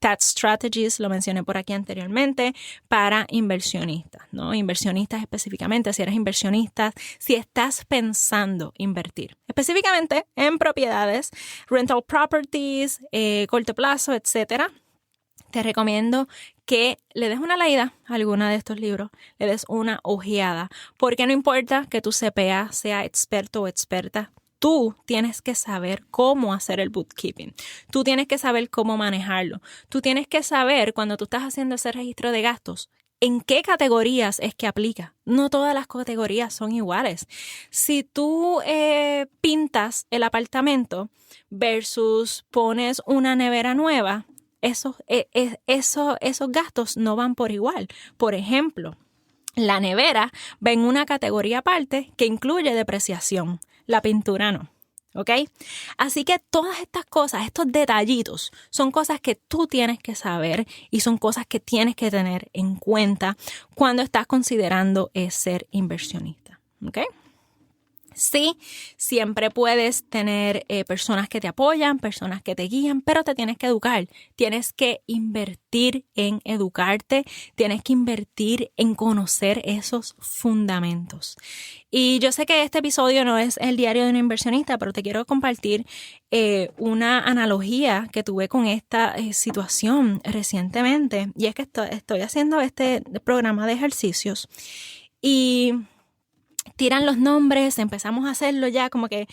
A: tax strategies, lo mencioné por aquí anteriormente, para inversionistas, ¿no? Inversionistas específicamente, si eres inversionista, si estás pensando invertir, específicamente en propiedades, rental properties, corto plazo, etcétera. Te recomiendo que le des una leída a alguno de estos libros, le des una ojeada, porque no importa que tu CPA sea experto o experta, tú tienes que saber cómo hacer el bookkeeping. Tú tienes que saber cómo manejarlo. Tú tienes que saber cuando tú estás haciendo ese registro de gastos, en qué categorías es que aplica. No todas las categorías son iguales. Si tú pintas el apartamento versus pones una nevera nueva, esos gastos no van por igual. Por ejemplo, la nevera va en una categoría aparte que incluye depreciación. La pintura no, ¿ok? Así que todas estas cosas, estos detallitos, son cosas que tú tienes que saber y son cosas que tienes que tener en cuenta cuando estás considerando ser inversionista, ¿ok? Sí, siempre puedes tener personas que te apoyan, personas que te guían, pero te tienes que educar. Tienes que invertir en educarte, tienes que invertir en conocer esos fundamentos. Y yo sé que este episodio no es el diario de un inversionista, pero te quiero compartir una analogía que tuve con esta situación recientemente. Y es que estoy haciendo este programa de ejercicios y tiran los nombres, empezamos a hacerlo ya como que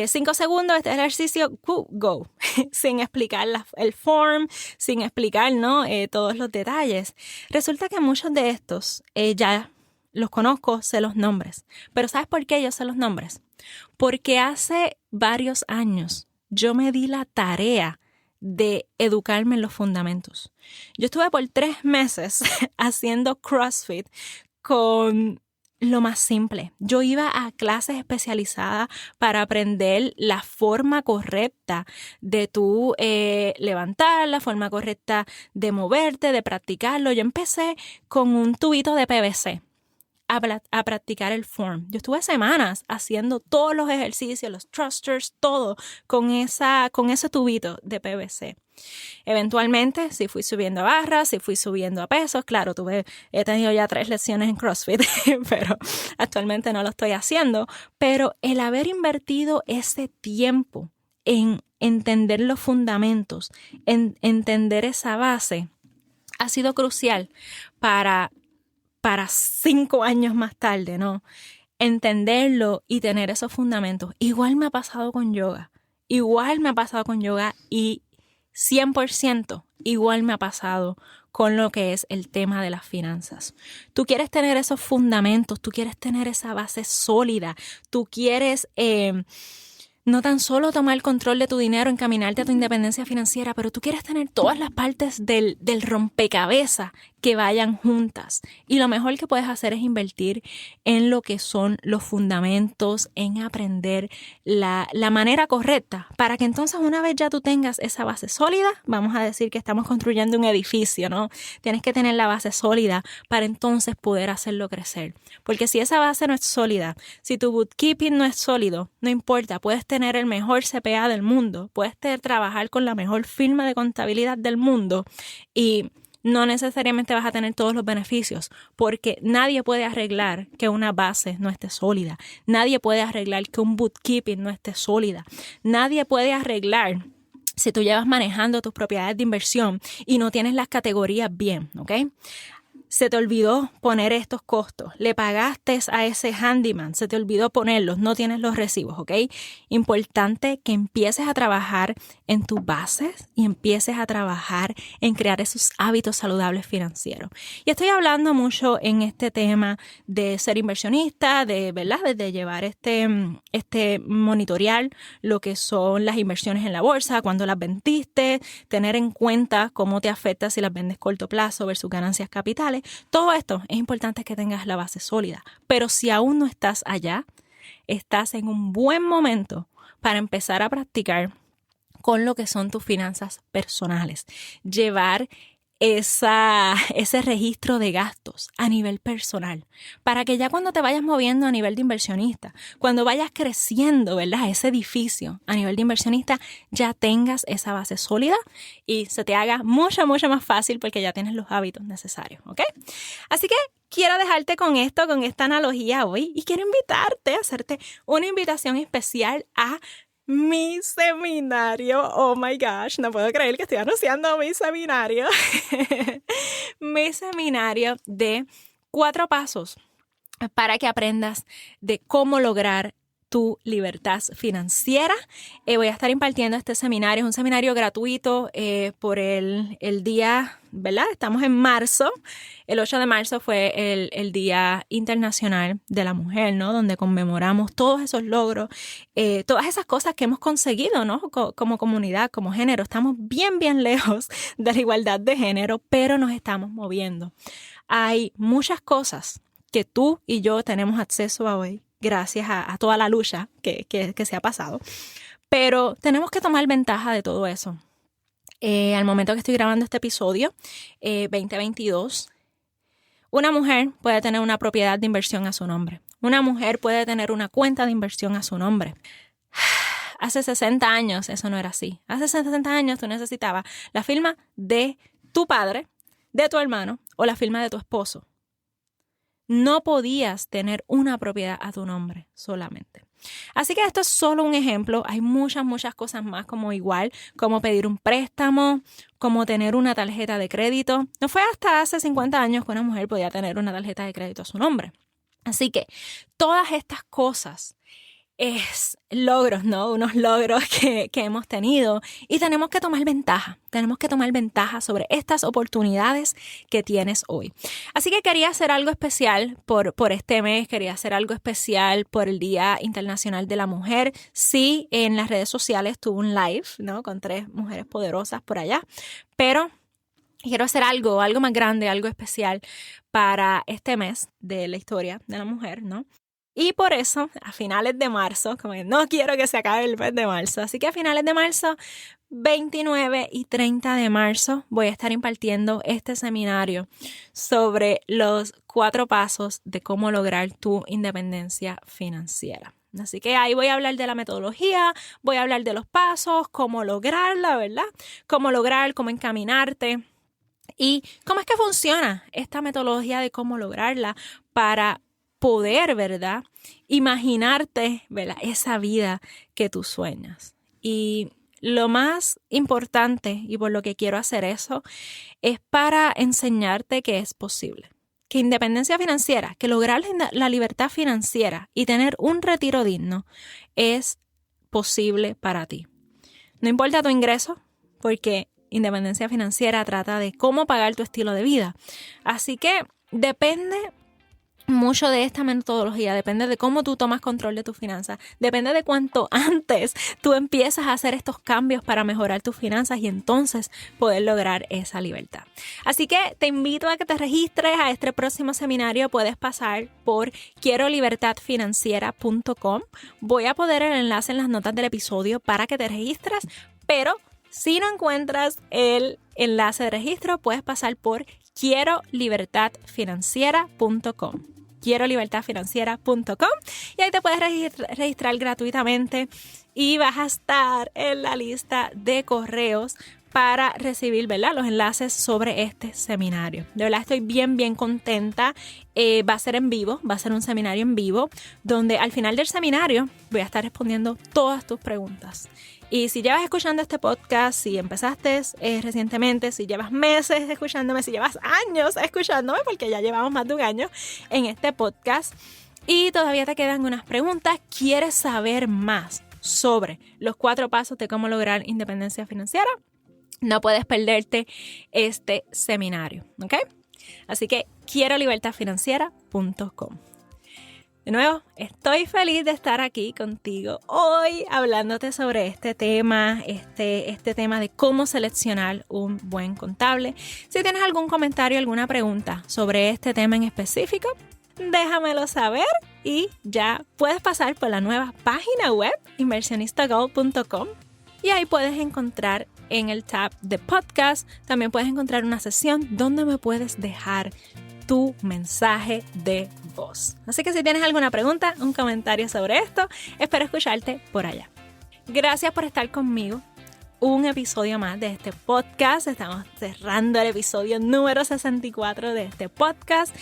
A: 5 segundos, este ejercicio, go, sin explicar el form, sin explicar, ¿no?, todos los detalles. Resulta que muchos de estos ya los conozco, sé los nombres. Pero ¿sabes por qué yo sé los nombres? Porque hace varios años yo me di la tarea de educarme en los fundamentos. Yo estuve por 3 meses haciendo CrossFit con lo más simple. Yo iba a clases especializadas para aprender la forma correcta de tú levantar, la forma correcta de moverte, de practicarlo. Yo empecé con un tubito de PVC a practicar el form. Yo estuve semanas haciendo todos los ejercicios, los thrusters, todo con ese tubito de PVC. Eventualmente, sí fui subiendo a barras, sí fui subiendo a pesos. Claro, he tenido ya 3 lecciones en CrossFit, pero actualmente no lo estoy haciendo. Pero el haber invertido ese tiempo en entender los fundamentos, en entender esa base, ha sido crucial para 5 años más tarde, ¿no?, entenderlo y tener esos fundamentos. Igual me ha pasado con yoga y 100% igual me ha pasado con lo que es el tema de las finanzas. Tú quieres tener esos fundamentos, tú quieres tener esa base sólida, tú quieres no tan solo tomar el control de tu dinero, encaminarte a tu independencia financiera, pero tú quieres tener todas las partes del rompecabezas que vayan juntas. Y lo mejor que puedes hacer es invertir en lo que son los fundamentos, en aprender la manera correcta, para que entonces una vez ya tú tengas esa base sólida, vamos a decir que estamos construyendo un edificio, ¿no? Tienes que tener la base sólida para entonces poder hacerlo crecer. Porque si esa base no es sólida, si tu bookkeeping no es sólido, no importa, puedes tener el mejor CPA del mundo, puedes trabajar con la mejor firma de contabilidad del mundo y no necesariamente vas a tener todos los beneficios, porque nadie puede arreglar que una base no esté sólida. Nadie puede arreglar que un bookkeeping no esté sólida. Nadie puede arreglar si tú llevas manejando tus propiedades de inversión y no tienes las categorías bien, ¿ok? Se te olvidó poner estos costos, le pagaste a ese handyman, se te olvidó ponerlos, no tienes los recibos, ¿ok? Importante que empieces a trabajar en tus bases y empieces a trabajar en crear esos hábitos saludables financieros. Y estoy hablando mucho en este tema de ser inversionista, ¿verdad? De llevar monitorear lo que son las inversiones en la bolsa, cuando las vendiste, tener en cuenta cómo te afecta si las vendes corto plazo versus ganancias capitales. Todo esto es importante que tengas la base sólida, pero si aún no estás allá, estás en un buen momento para empezar a practicar con lo que son tus finanzas personales. Llevar ese registro de gastos a nivel personal, para que ya cuando te vayas moviendo a nivel de inversionista, cuando vayas creciendo, ¿verdad? Ese edificio a nivel de inversionista, ya tengas esa base sólida y se te haga mucho, mucho más fácil porque ya tienes los hábitos necesarios, ¿ok? Así que quiero dejarte con esto, con esta analogía hoy y quiero invitarte a hacerte una invitación especial a mi seminario. Oh my gosh, no puedo creer que estoy anunciando mi seminario. Mi seminario de 4 pasos para que aprendas de cómo lograr tu libertad financiera. Voy a estar impartiendo este seminario, es un seminario gratuito por el día, ¿verdad? Estamos en marzo. El 8 de marzo fue el Día Internacional de la Mujer, ¿no? Donde conmemoramos todos esos logros, todas esas cosas que hemos conseguido, ¿no? Como comunidad, como género. Estamos bien, bien lejos de la igualdad de género, pero nos estamos moviendo. Hay muchas cosas que tú y yo tenemos acceso a hoy, gracias a toda la lucha que se ha pasado. Pero tenemos que tomar ventaja de todo eso. Al momento que estoy grabando este episodio, 2022, una mujer puede tener una propiedad de inversión a su nombre. Una mujer puede tener una cuenta de inversión a su nombre. Hace 60 años eso no era así. Hace 60 años tú necesitabas la firma de tu padre, de tu hermano o la firma de tu esposo. No podías tener una propiedad a tu nombre solamente. Así que esto es solo un ejemplo. Hay muchas, muchas cosas más como pedir un préstamo, como tener una tarjeta de crédito. No fue hasta hace 50 años que una mujer podía tener una tarjeta de crédito a su nombre. Así que todas estas cosas es logros, ¿no? Unos logros que hemos tenido y tenemos que tomar ventaja. Tenemos que tomar ventaja sobre estas oportunidades que tienes hoy. Así que quería hacer algo especial por este mes, quería hacer algo especial por el Día Internacional de la Mujer. Sí, en las redes sociales tuve un live, ¿no? Con 3 mujeres poderosas por allá, pero quiero hacer algo más grande, algo especial para este mes de la historia de la mujer, ¿no? Y por eso, a finales de marzo, como que no quiero que se acabe el mes de marzo, así que a finales de marzo, 29 y 30 de marzo, voy a estar impartiendo este seminario sobre los 4 pasos de cómo lograr tu independencia financiera. Así que ahí voy a hablar de la metodología, voy a hablar de los pasos, cómo lograrla, ¿verdad? Cómo encaminarte y cómo es que funciona esta metodología de cómo lograrla para poder, ¿verdad? Imaginarte, ¿verdad? Esa vida que tú sueñas. Y lo más importante, y por lo que quiero hacer eso, es para enseñarte que es posible. Que independencia financiera, que lograr la libertad financiera y tener un retiro digno es posible para ti. No importa tu ingreso, porque independencia financiera trata de cómo pagar tu estilo de vida. Así que depende mucho de esta metodología, depende de cómo tú tomas control de tus finanzas, depende de cuánto antes tú empiezas a hacer estos cambios para mejorar tus finanzas y entonces poder lograr esa libertad. Así que te invito a que te registres a este próximo seminario. Puedes pasar por quierolibertadfinanciera.com. Voy a poner el enlace en las notas del episodio para que te registres, pero si no encuentras el enlace de registro, puedes pasar por quierolibertadfinanciera.com. quierolibertadfinanciera.com y ahí te puedes registrar gratuitamente y vas a estar en la lista de correos para recibir, ¿verdad?, los enlaces sobre este seminario. De verdad estoy bien contenta. Va a ser en vivo, va a ser un seminario en vivo donde al final del seminario voy a estar respondiendo todas tus preguntas. Y si llevas escuchando este podcast, si empezaste recientemente, si llevas meses escuchándome, si llevas años escuchándome, porque ya llevamos más de un año en este podcast y todavía te quedan unas preguntas, quieres saber más sobre los 4 pasos de cómo lograr independencia financiera, no puedes perderte este seminario, ¿ok? Así que quierolibertadfinanciera.com. De nuevo, estoy feliz de estar aquí contigo hoy hablándote sobre este tema, este tema de cómo seleccionar un buen contable. Si tienes algún comentario, alguna pregunta sobre este tema en específico, déjamelo saber y ya puedes pasar por la nueva página web inversionistagol.com y ahí puedes encontrar en el tab de podcast, también puedes encontrar una sección donde me puedes dejar tu mensaje de voz. Así que si tienes alguna pregunta, un comentario sobre esto, espero escucharte por allá. Gracias por estar conmigo. Un episodio más de este podcast. Estamos cerrando el episodio número 64 de este podcast.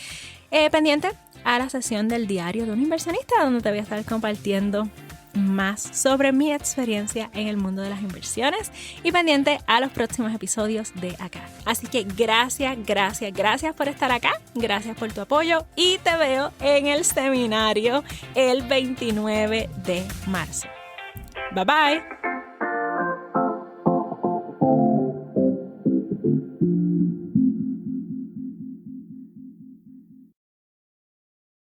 A: Pendiente a la sesión del diario de un inversionista, donde te voy a estar compartiendo más sobre mi experiencia en el mundo de las inversiones y pendiente a los próximos episodios de acá. Así que gracias por estar acá, gracias por tu apoyo y te veo en el seminario el 29 de marzo. Bye bye.